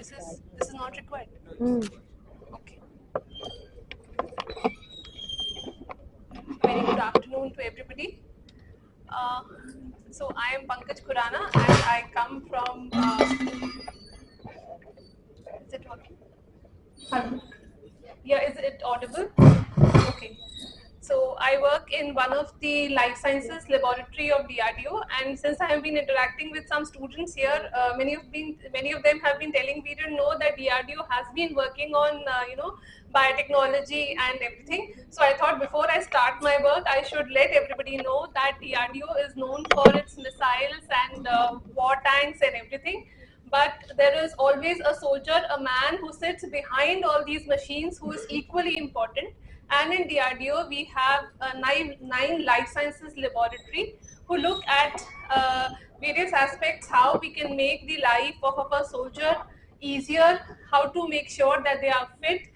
This is not required. Okay. Very good afternoon to everybody. So I am Pankaj Khurana and I come from. Is it working? Yeah, is it audible? Okay. So I work in one of the life sciences laboratory of DRDO, and since I have been interacting with some students here, many of them have been telling we didn't know that DRDO has been working on biotechnology and everything. So I thought before I start my work, I should let everybody know that DRDO is known for its missiles and war tanks and everything. But there is always a soldier, a man who sits behind all these machines who is equally important. And in DRDO, we have a nine life sciences laboratory who look at various aspects, how we can make the life of a soldier easier, how to make sure that they are fit,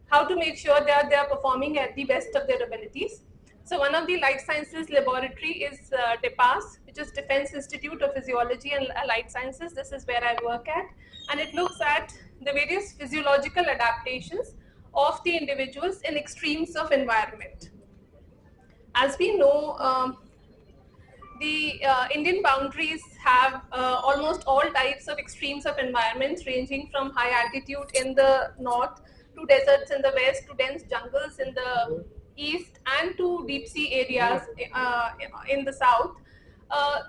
how to make sure that they are performing at the best of their abilities. So one of the life sciences laboratory is DEPAS, which is Defense Institute of Physiology and Allied Sciences. This is where I work at, and it looks at the various physiological adaptations of the individuals in extremes of environment. As we know, the Indian boundaries have almost all types of extremes of environments, ranging from high altitude in the north to deserts in the west to dense jungles in the east and to deep sea areas in the south.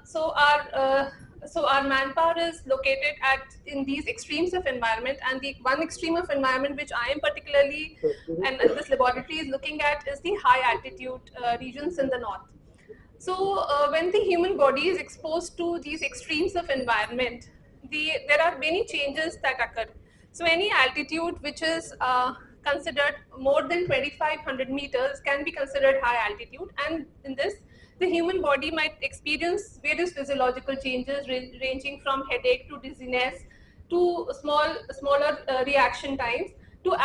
So our manpower is located at in these extremes of environment, and the one extreme of environment which I am particularly and this laboratory is looking at is the high altitude regions in the north. So when the human body is exposed to these extremes of environment, there are many changes that occur. So any altitude which is considered more than 2,500 meters can be considered high altitude, and in this, the human body might experience various physiological changes ranging from headache to dizziness to smaller reaction times to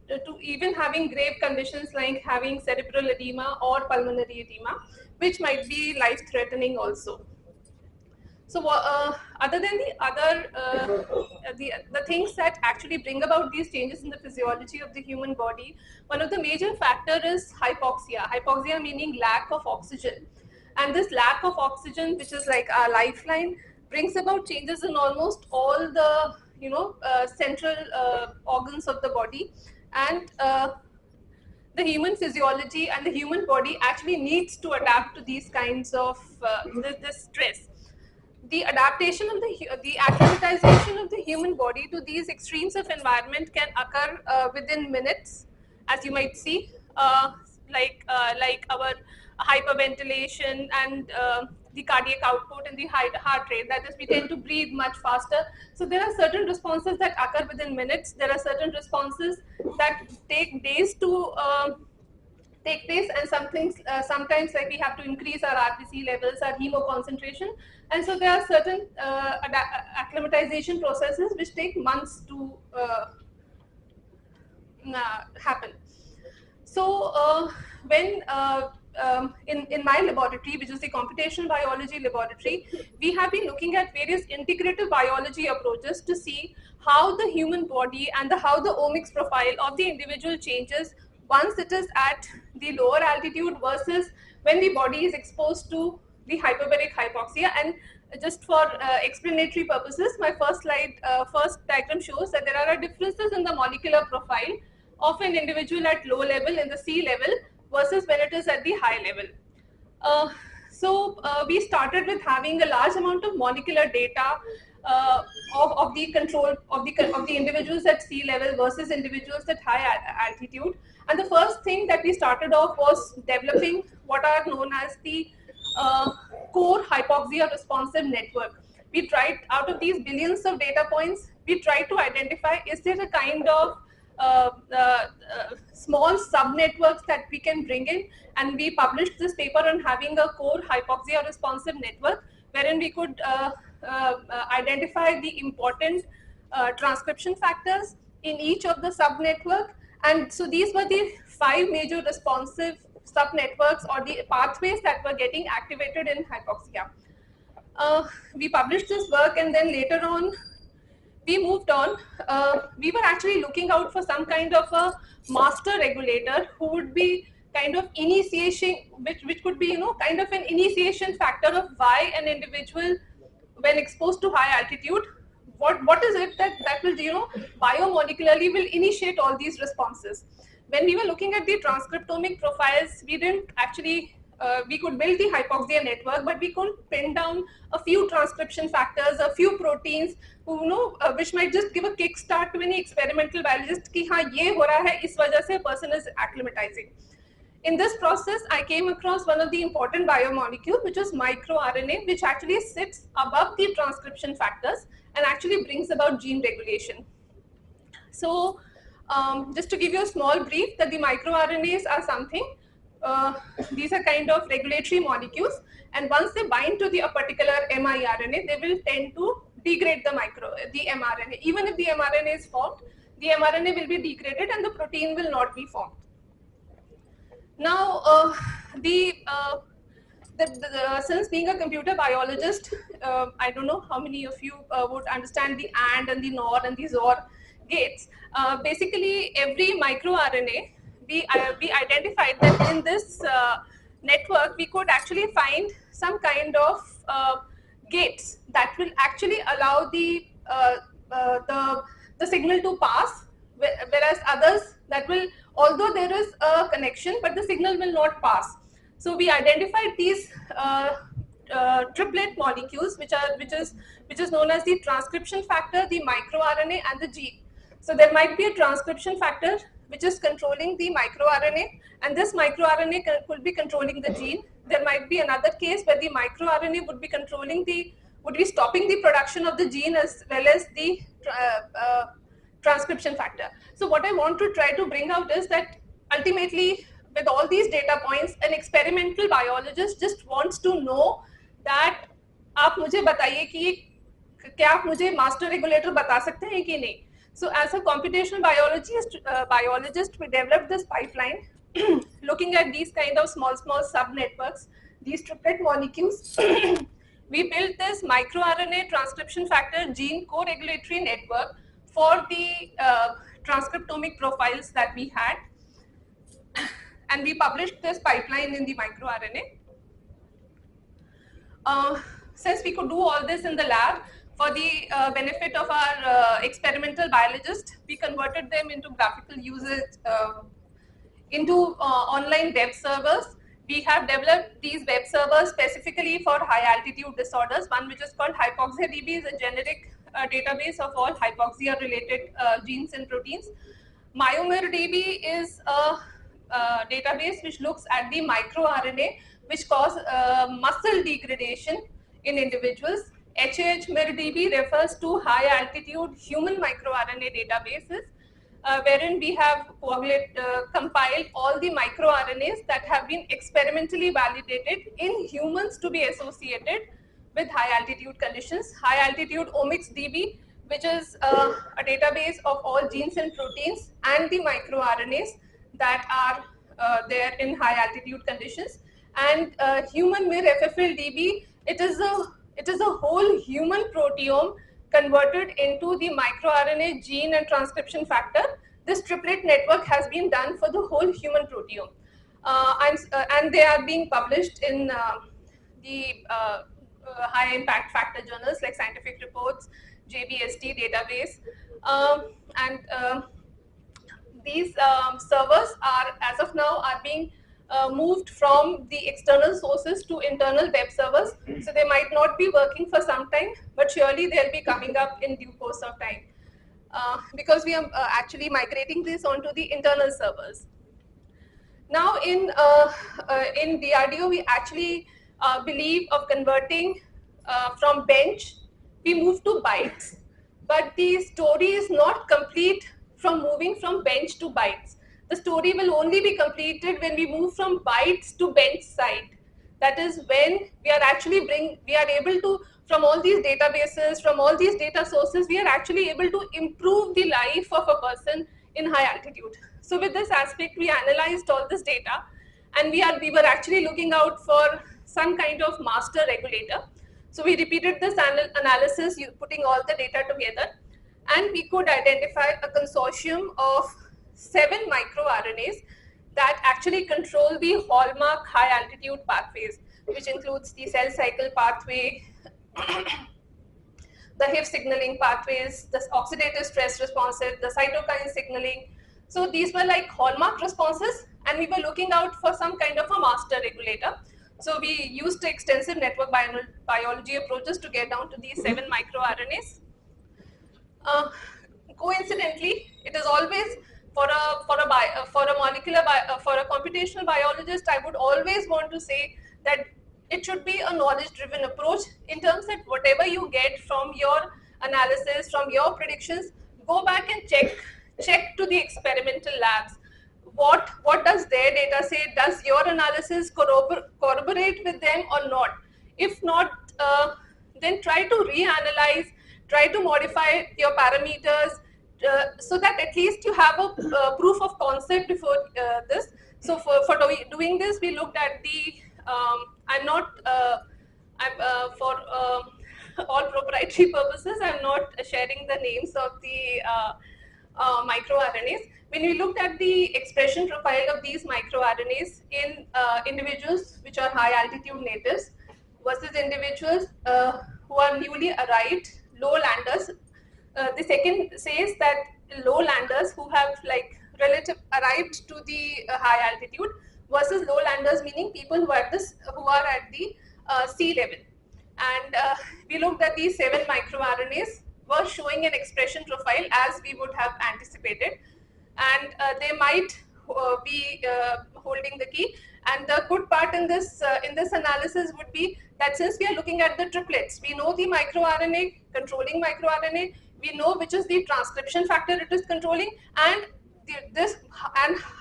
to even having grave conditions like having cerebral edema or pulmonary edema, which might be life threatening also. So other than the things that actually bring about these changes in the physiology of the human body, one of the major factor is hypoxia. Hypoxia meaning lack of oxygen, and this lack of oxygen, which is like our lifeline, brings about changes in almost all the central organs of the body, and the human physiology and the human body actually needs to adapt to these kinds of this stress. The adaptation of the acclimatization of the human body to these extremes of environment can occur within minutes, as you might see, like our hyperventilation and the cardiac output and the heart rate. That is, we tend to breathe much faster. So there are certain responses that occur within minutes. There are certain responses that take days to take place, and sometimes like we have to increase our RBC levels, our hemo concentration, and so there are certain acclimatization processes which take months to happen. So when in my laboratory, which is the computational biology laboratory, we have been looking at various integrative biology approaches to see how the human body and how the omics profile of the individual changes once it is at the lower altitude versus when the body is exposed to the hyperbaric hypoxia. And just for explanatory purposes, my first diagram shows that there are differences in the molecular profile of an individual at low level in the sea level versus when it is at the high level. We started with having a large amount of molecular data of the control of the individuals at sea level versus individuals at high altitude. And the first thing that we started off was developing what are known as the core hypoxia responsive network. We tried, out of these billions of data points, we tried to identify, is there a kind of small sub-networks that we can bring in, and we published this paper on having a core hypoxia responsive network, wherein we could identify the important transcription factors in each of the sub-network. And so these were the 5 major responsive sub-networks or the pathways that were getting activated in hypoxia. We published this work, and then later on we moved on. We were actually looking out for some kind of a master regulator who would be kind of initiation, which could be, you know, kind of an initiation factor of why an individual, when exposed to high altitude, what is it that will, you know, biomolecularly will initiate all these responses. When we were looking at the transcriptomic profiles, we didn't actually we could build the hypoxia network, but we couldn't pin down a few transcription factors, a few proteins, who, you know, which might just give a kickstart to any experimental biologist कि हाँ ये हो रहा है, इस वजह से a person is acclimatizing. In this process, I came across one of the important biomolecule, which is microRNA, which actually sits above the transcription factors and actually brings about gene regulation. So, just to give you a small brief, that the microRNAs are something. These are kind of regulatory molecules, and once they bind to a particular miRNA, they will tend to degrade the mRNA. Even if the mRNA is formed, the mRNA will be degraded and the protein will not be formed. Now, since being a computer biologist, I don't know how many of you would understand the AND and the NOR and the XOR gates. Basically, every microRNA, we identified that in this network, we could actually find some kind of gates that will actually allow the signal to pass, whereas others that will, although there is a connection, but the signal will not pass. So we identified these triplet molecules, which is known as the transcription factor, the microRNA, and the gene. So there might be a transcription factor which is controlling the microRNA, and this microRNA could be controlling the gene. There might be another case where the microRNA would be stopping the production of the gene as well as the transcription factor. So what I want to try to bring out is that ultimately, with all these data points, an experimental biologist just wants to know that आप मुझे बताइए कि क्या आप मुझे master regulator बता सकते हैं कि नहीं. So as a computational biologist, we developed this pipeline looking at these kind of small sub-networks, these triplet molecules. We built this microRNA transcription factor gene co-regulatory network for the transcriptomic profiles that we had. And we published this pipeline in the microRNA. Since we could do all this in the lab, for the benefit of our experimental biologists, we converted them into graphical usage, into online web servers. We have developed these web servers specifically for high altitude disorders. One which is called HypoxiaDB is a generic database of all hypoxia related genes and proteins. MyomirDB is a database which looks at the microRNA which cause muscle degradation in individuals. HAHMIRDB refers to high altitude human microRNA databases, wherein we have compiled all the microRNAs that have been experimentally validated in humans to be associated with high altitude conditions. High altitude omics DB, which is a database of all genes and proteins and the microRNAs that are there in high altitude conditions. And human mir FFL DB, it is a whole human proteome converted into the microRNA gene and transcription factor. This triplet network has been done for the whole human proteome. And they are being published in the high impact factor journals like Scientific Reports, JBST database. These servers are, as of now, are being moved from the external sources to internal web servers. So they might not be working for some time, but surely they'll be coming up in due course of time. Because we are actually migrating this onto the internal servers. Now in DRDO, we actually believe of converting from bench, we move to bytes. But the story is not complete from moving from bench to bytes. The story will only be completed when we move from bytes to bench side. That is when we are actually able to, from all these databases, from all these data sources, we are actually able to improve the life of a person in high altitude. So with this aspect, we analyzed all this data, and we were actually looking out for some kind of master regulator. So we repeated this analysis, putting all the data together. and we could identify a consortium of 7 microRNAs that actually control the hallmark high altitude pathways, which includes the cell cycle pathway, the HIF signaling pathways, the oxidative stress responses, the cytokine signaling. So these were like hallmark responses, and we were looking out for some kind of a master regulator. So we used extensive network biology approaches to get down to these 7 microRNAs. Coincidentally, it is always for a computational biologist, I would always want to say that it should be a knowledge-driven approach in terms that whatever you get from your analysis, from your predictions, go back and check to the experimental labs. What does their data say? Does your analysis corroborate with them or not? If not, then try to reanalyze, try to modify your parameters so that at least you have a proof of concept before this. So for doing this, we looked at the, for all proprietary purposes, I'm not sharing the names of the microRNAs. When we looked at the expression profile of these microRNAs in individuals which are high altitude natives versus individuals who are newly arrived lowlanders, the second says that lowlanders who have like arrived to the high altitude versus lowlanders, meaning people who are at the sea level. And we looked at these 7 microRNAs were showing an expression profile as we would have anticipated, and they might be holding the key. And the good part in this analysis would be that since we are looking at the triplets, we know the microRNA controlling microRNA, we know which is the transcription factor it is controlling, and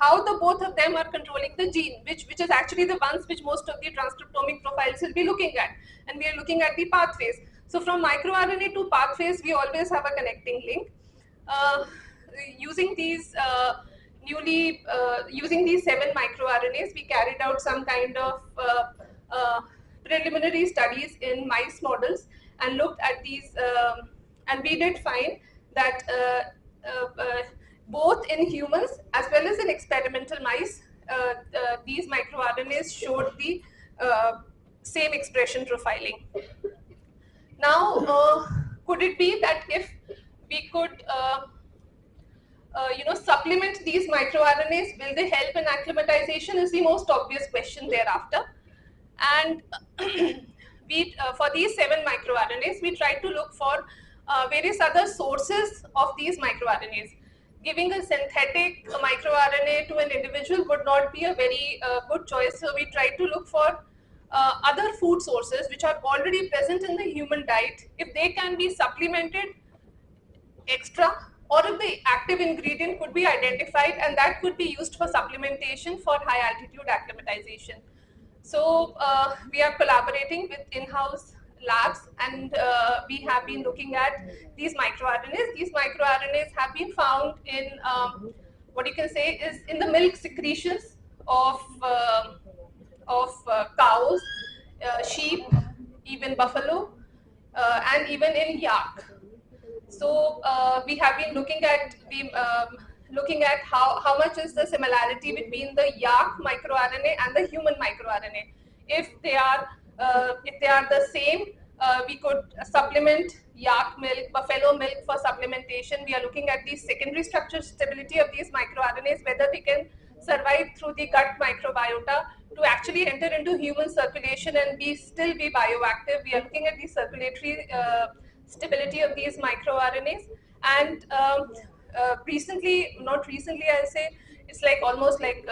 how the both of them are controlling the gene, which is actually the ones which most of the transcriptomic profiles will be looking at, and we are looking at the pathways. So from microRNA to pathways, we always have a connecting link. Using these using these 7 microRNAs, we carried out some kind of preliminary studies in mice models and looked at these, and we did find that both in humans as well as in experimental mice, these microRNAs showed the same expression profiling. Now, could it be that if we could supplement these microRNAs, will they help in acclimatization is the most obvious question thereafter. And we, for these 7 microRNAs, we tried to look for various other sources of these microRNAs. Giving a synthetic microRNA to an individual would not be a very good choice. So we tried to look for other food sources which are already present in the human diet, if they can be supplemented extra, or if the active ingredient could be identified and that could be used for supplementation for high altitude acclimatization. So we are collaborating with in-house labs, and we have been looking at these microRNAs. These microRNAs have been found in what you can say is in the milk secretions of cows, sheep, even buffalo, and even in yak. So we have been looking at how much is the similarity between the yak microRNA and the human microRNA. If they are the same, we could supplement yak milk, buffalo milk for supplementation. We are looking at the secondary structure stability of these microRNAs, whether they can survive through the gut microbiota to actually enter into human circulation and still be bioactive. We are looking at the circulatory stability of these microRNAs, and not recently, I'll say it's like almost like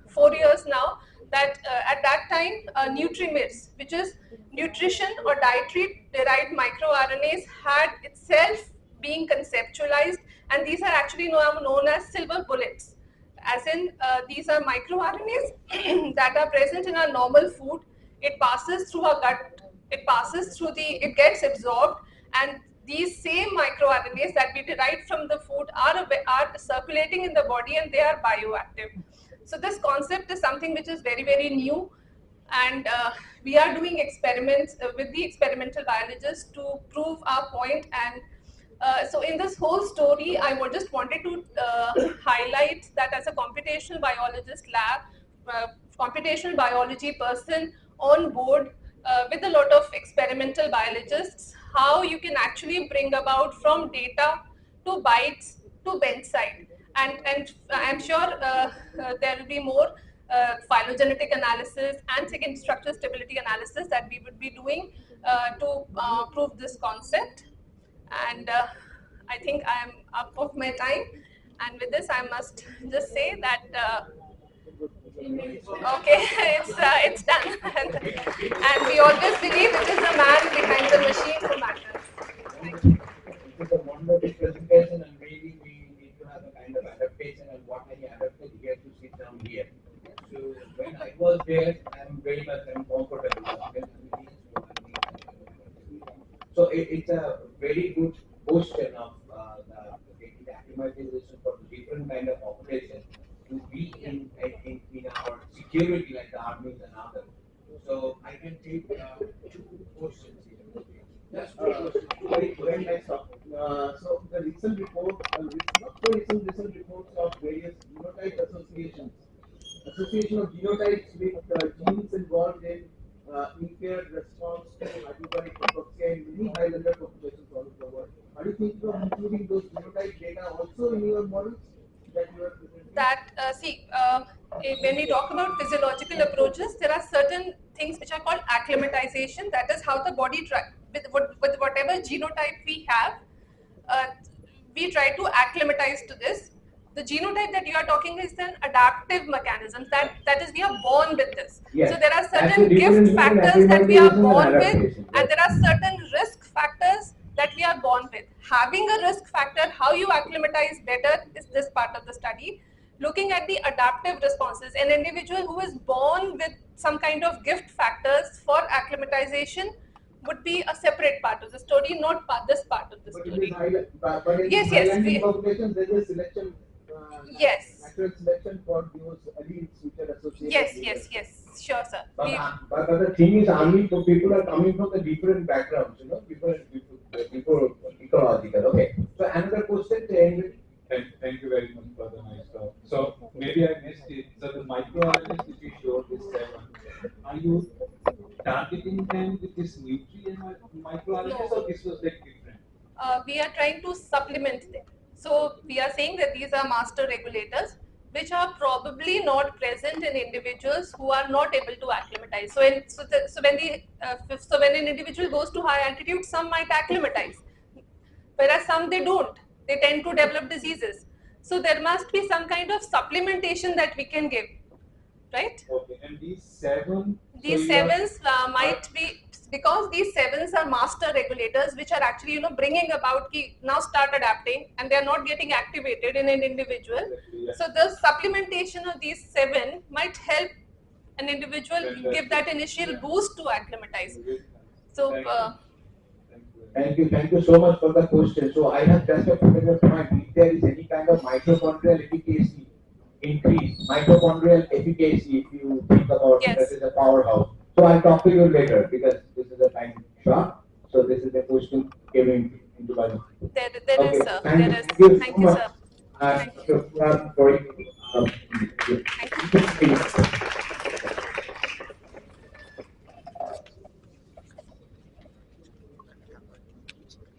4 years now, that at that time NutriMIDs, which is nutrition or dietary derived microRNAs, had itself being conceptualized, and these are actually known as silver bullets, as in these are microRNAs that are present in our normal food. It passes through our gut, it gets absorbed, and these same microRNAs that we derive from the food are circulating in the body, and they are bioactive. So this concept is something which is very, very new, and we are doing experiments with the experimental biologists to prove our point and So in this whole story, I just wanted to highlight that as a computational biologist computational biology person on board with a lot of experimental biologists, how you can actually bring about from data to bytes to bedside. And I'm sure there will be more phylogenetic analysis and second structure stability analysis that we would be doing to prove this concept. And I think I am up of my time. And with this, I must just say that okay, it's done. And we always believe it is the man behind the machine who matters. Thank you. It was a wonderful presentation, and maybe we need to have a kind of adaptation, and what I adapted here to sit down here. So when I was there, I'm very much uncomfortable. So it's a very good question of the acclimatization for the different kind of population to be in our security like the armies and others. So I can take two questions here. Just very nice talk. So the recent report, not so recent reports of various genotype associations, association of genotypes with genes involved in impaired response to antibiotic hypoxia in many high-level populations all over the world. Are you thinking of including those genotype data also in your models that you are presenting? That when we talk about physiological approaches, there are certain things which are called acclimatization. That is how the body with whatever genotype we have, we try to acclimatize to this. The genotype that you are talking is an adaptive mechanism. That is, we are born with this. Yes. So there are certain gift factors that we are born with, and there are certain risk factors that we are born with. Having a risk factor, how you acclimatize better is this part of the study. Looking at the adaptive responses, an individual who is born with some kind of gift factors for acclimatization would be a separate part of the story, not this part of the story. But in Yes. populations, there is selection. Yes. Natural selection for those alleles which are associated. Yes. Sure, sir. But the thing is, only people are coming from the different backgrounds, different ecological. Okay. So another question. Thank you very much for the nice talk. So maybe I missed it. So the microRNAs which you showed this 7, are you targeting them with this nutrient microRNAs or this was like different? We are trying to supplement them. So we are saying that these are master regulators, which are probably not present in individuals who are not able to acclimatize. So when an individual goes to high altitude, some might acclimatize, whereas some they don't. They tend to develop diseases. So there must be some kind of supplementation that we can give, right? Okay, and these 7. These 7s might be, because these 7s are master regulators, which are actually bringing about now start adapting, and they are not getting activated in an individual. Yeah. So the supplementation of these 7 might help an individual give that initial boost to acclimatize. So. Thank you so much for the question. So I have just a particular point. If there is any kind of mitochondrial efficacy increase, mitochondrial efficacy, if you think about that is a powerhouse. So I'll talk to you later because this is a time short. So this is a question came into my mind. There is, sir. Thank you so much. Sir. Thank you. Thank you.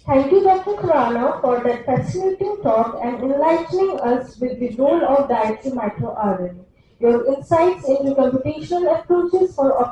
Thank you, Dr. Khurana, for that fascinating talk and enlightening us with the role of dietary microRNA. Your insights into computational approaches for